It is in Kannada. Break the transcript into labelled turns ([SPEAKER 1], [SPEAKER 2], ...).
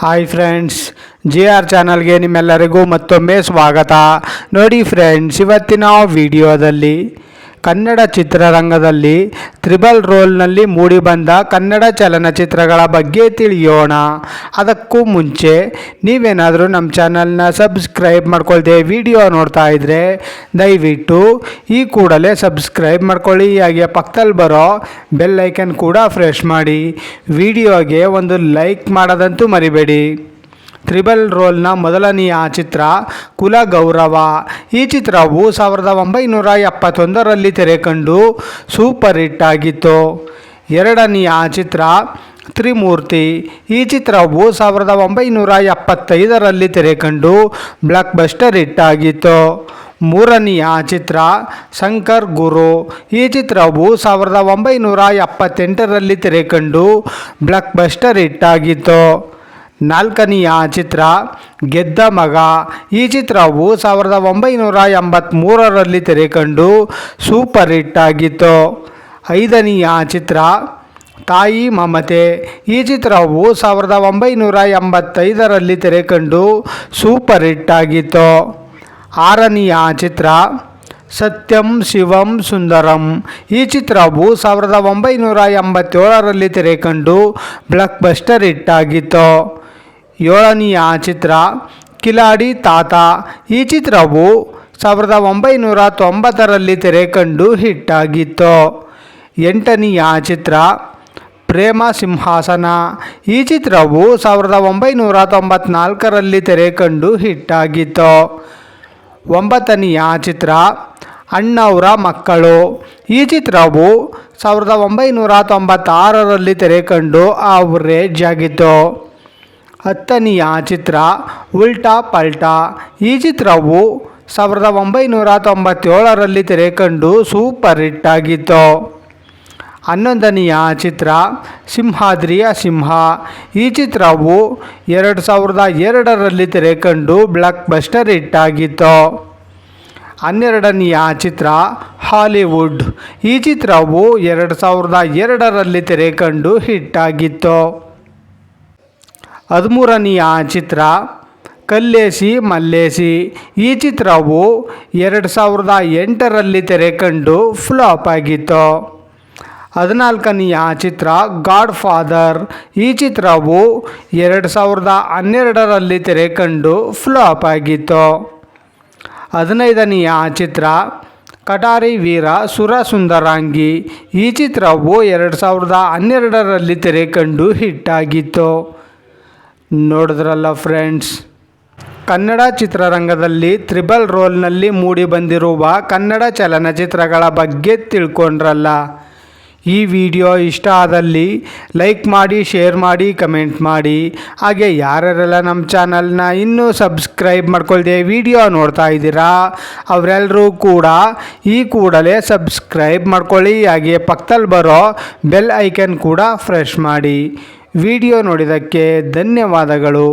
[SPEAKER 1] ಹಾಯ್ ಫ್ರೆಂಡ್ಸ್, JR ಚಾನಲ್ಗೆ ನಿಮ್ಮೆಲ್ಲರಿಗೂ ಮತ್ತೊಮ್ಮೆ ಸ್ವಾಗತ. ನೋಡಿ ಫ್ರೆಂಡ್ಸ್, ಇವತ್ತಿನ ವಿಡಿಯೋದಲ್ಲಿ ಕನ್ನಡ ಚಿತ್ರರಂಗದಲ್ಲಿ ತ್ರಿಬಲ್ ರೋಲ್ನಲ್ಲಿ ಮೂಡಿಬಂದ ಕನ್ನಡ ಚಲನಚಿತ್ರಗಳ ಬಗ್ಗೆ ತಿಳಿಯೋಣ. ಅದಕ್ಕೂ ಮುಂಚೆ ನೀವೇನಾದರೂ ನಮ್ಮ ಚಾನಲ್ನ ಸಬ್ಸ್ಕ್ರೈಬ್ ಮಾಡ್ಕೊಳ್ದೆ ವಿಡಿಯೋ ನೋಡ್ತಾ ಇದ್ದರೆ ದಯವಿಟ್ಟು ಈ ಕೂಡಲೇ ಸಬ್ಸ್ಕ್ರೈಬ್ ಮಾಡ್ಕೊಳ್ಳಿ. ಹಾಗೆ ಪಕ್ಕದಲ್ಲಿ ಬರೋ ಬೆಲ್ ಐಕನ್ ಕೂಡ ಪ್ರೆಸ್ ಮಾಡಿ. ವಿಡಿಯೋಗೆ ಒಂದು ಲೈಕ್ ಮಾಡೋದಂತೂ ಮರಿಬೇಡಿ. ತ್ರಿಬಲ್ ರೋಲ್ನ ಮೊದಲನೆಯ ಚಿತ್ರ ಕುಲಗೌರವ. ಈ ಚಿತ್ರವು 1971ರಲ್ಲಿ ತೆರೆಕಂಡು ಸೂಪರ್ ಹಿಟ್ ಆಗಿತ್ತು. ಎರಡನೆಯ ಚಿತ್ರ ತ್ರಿಮೂರ್ತಿ. ಈ ಚಿತ್ರವು 1975ರಲ್ಲಿ ತೆರೆಕಂಡು ಬ್ಲಾಕ್ ಬಸ್ಟರ್ ಹಿಟ್ ಆಗಿತ್ತು. ಮೂರನೆಯ ಚಿತ್ರ ಶಂಕರ್ ಗುರು. ಈ ಚಿತ್ರವು 1978ರಲ್ಲಿ ತೆರೆಕಂಡು ಬ್ಲಾಕ್ ಬಸ್ಟರ್ ಹಿಟ್ ಆಗಿತ್ತು. ನಾಲ್ಕನೆಯ ಚಿತ್ರ ಗೆದ್ದ ಮಗ. ಈ ಚಿತ್ರವು 1983ರಲ್ಲಿ ತೆರೆಕಂಡು ಸೂಪರ್ ಹಿಟ್ ಆಗಿತ್ತು. ಐದನೆಯ ಚಿತ್ರ ತಾಯಿ ಮಮತೆ. ಈ ಚಿತ್ರವು 1985ರಲ್ಲಿ ತೆರೆಕಂಡು ಸೂಪರ್ ಹಿಟ್ ಆಗಿತ್ತು. ಆರನೆಯ ಚಿತ್ರ ಸತ್ಯಂ ಶಿವಂ ಸುಂದರಂ. ಈ ಚಿತ್ರವು 1987ರಲ್ಲಿ ತೆರೆಕಂಡು ಬ್ಲಾಕ್ ಬಸ್ಟರ್ ಹಿಟ್ ಆಗಿತ್ತು. ಏಳನೆಯ ಚಿತ್ರ ಕಿಲಾಡಿ ತಾತ. ಈ ಚಿತ್ರವು 1990ರಲ್ಲಿ ತೆರೆಕಂಡು ಹಿಟ್ ಆಗಿತ್ತು. ಎಂಟನೆಯ ಚಿತ್ರ ಪ್ರೇಮ ಸಿಂಹಾಸನ. ಈ ಚಿತ್ರವು 1994ರಲ್ಲಿ ತೆರೆಕಂಡು ಹಿಟ್ ಆಗಿತ್ತು. ಒಂಬತ್ತನೆಯ ಚಿತ್ರ ಅಣ್ಣವರ ಮಕ್ಕಳು. ಈ ಚಿತ್ರವು 1996ರಲ್ಲಿ ತೆರೆಕಂಡು ಆವರೇಜ್ ಆಗಿತ್ತು. ಹತ್ತನೆಯ ಚಿತ್ರ ಉಲ್ಟಾ ಪಲ್ಟಾ. ಈ ಚಿತ್ರವು 1997ರಲ್ಲಿ ತೆರೆಕಂಡು ಸೂಪರ್ ಹಿಟ್ ಆಗಿತ್ತು. ಹನ್ನೊಂದನೆಯ ಚಿತ್ರ ಸಿಂಹಾದ್ರಿಯ ಸಿಂಹ. ಈ ಚಿತ್ರವು 2002ರಲ್ಲಿ ತೆರೆಕಂಡು ಬ್ಲಾಕ್ ಬಸ್ಟರ್ ಹಿಟ್ ಆಗಿತ್ತು. ಹನ್ನೆರಡನೆಯ ಚಿತ್ರ ಹಾಲಿವುಡ್. ಈ ಚಿತ್ರವು 2002ರಲ್ಲಿ ತೆರೆಕಂಡು ಹಿಟ್ ಆಗಿತ್ತು. ಹದಿಮೂರನೆಯ ಚಿತ್ರ ಕಲ್ಲೇಸಿ ಮಲ್ಲೇಸಿ. ಈ ಚಿತ್ರವು 2008ರಲ್ಲಿ ತೆರೆಕಂಡು ಫ್ಲಾಪ್ ಆಗಿತ್ತು. ಹದಿನಾಲ್ಕನೆಯ ಚಿತ್ರ ಗಾಡ್ ಫಾದರ್. ಈ ಚಿತ್ರವು 2012ರಲ್ಲಿ ತೆರೆಕಂಡು ಫ್ಲಾಪ್ ಆಗಿತ್ತು. ಹದಿನೈದನೆಯ ಚಿತ್ರ ಕಟಾರಿ ವೀರ ಸುರ ಸುಂದರಾಂಗಿ. ಈ ಚಿತ್ರವು 2012ರಲ್ಲಿ ತೆರೆಕಂಡು ಹಿಟ್ ಆಗಿತ್ತು. ನೋಡಿದ್ರಲ್ಲ ಫ್ರೆಂಡ್ಸ್, ಕನ್ನಡ ಚಿತ್ರರಂಗದಲ್ಲಿ ತ್ರಿಬಲ್ ರೋಲ್ನಲ್ಲಿ ಮೂಡಿಬಂದಿರುವ ಕನ್ನಡ ಚಲನಚಿತ್ರಗಳ ಬಗ್ಗೆ ತಿಳ್ಕೊಂಡ್ರಲ್ಲ. ಈ ವಿಡಿಯೋ ಇಷ್ಟ ಆದಲ್ಲಿ ಲೈಕ್ ಮಾಡಿ, ಶೇರ್ ಮಾಡಿ, ಕಮೆಂಟ್ ಮಾಡಿ. ಹಾಗೆ ಯಾರ್ಯಾರೆಲ್ಲ ನಮ್ಮ ಚಾನಲ್ನ ಇನ್ನೂ ಸಬ್ಸ್ಕ್ರೈಬ್ ಮಾಡ್ಕೊಳ್ದೆ ವಿಡಿಯೋ ನೋಡ್ತಾ ಇದ್ದೀರಾ ಅವರೆಲ್ಲರೂ ಕೂಡ ಈ ಕೂಡಲೇ ಸಬ್ಸ್ಕ್ರೈಬ್ ಮಾಡ್ಕೊಳ್ಳಿ. ಹಾಗೆ ಪಕ್ಕದಲ್ಲಿ ಬರೋ ಬೆಲ್ ಐಕನ್ ಕೂಡ ಪ್ರೆಸ್ ಮಾಡಿ. ವಿಡಿಯೋ ನೋಡಿದ್ದಕ್ಕೆ ಧನ್ಯವಾದಗಳು.